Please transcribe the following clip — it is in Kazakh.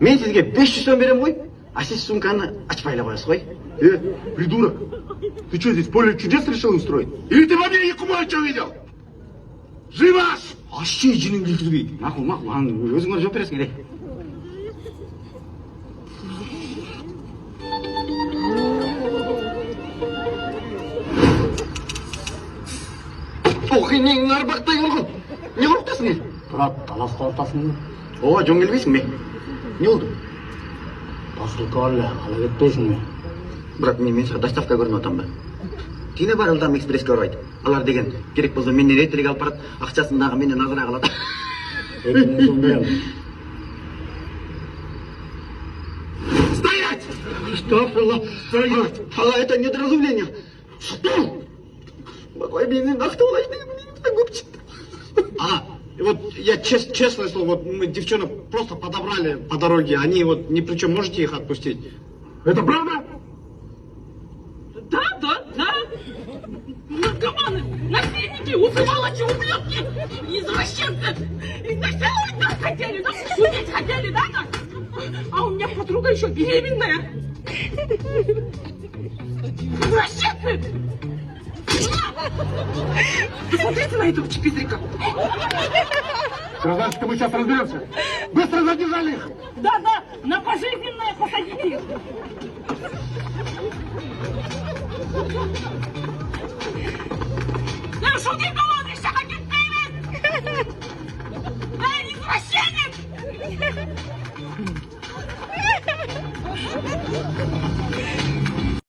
Мен сізге 500 сом берем ғой, а сіз сумканы ашпайлап қоясыз ғой. Придурок, ты что, здесь поле чудес решил устроить? Или ты во мне якубой что видел? Живаш! Ашчы жинін келтірбей. Мақұл, өзіңе жауап бересің керек. Ох, неңнің арбақтай болған. Не қорықтасың не? Брат, таласқа ортасың ба? Оға, жон келбейсің бе? Не oldu? Басылқы әлі, ала кетпейсің бе? Брат, мен саған доставка көрін отам ба? Тиіне бар ылдам экспресске барайды. Алар деген керек болса менен ертерек алып барады, ақшасын дағы менен азырақ алады. 2000 сом берем. Стоять! Что? Стоять! Это недоразумение. Что? Какой менен нақты олай деген менен көп шықты. Вот я честное слово, вот мы девчонок просто подобрали по дороге, они вот ни при чем, можете их отпустить? Это правда? Да. Наркоманы, насильники, узывалочи, ублюдки, извращенцы. Изнасиловать нас хотели, нас судить хотели, да? А у меня подруга еще беременная. Извращенцы! Посмотрите на этого чипизрика. Сказать, что мы сейчас разберемся. Быстро задержали их! Да, на пожизненное посадите их.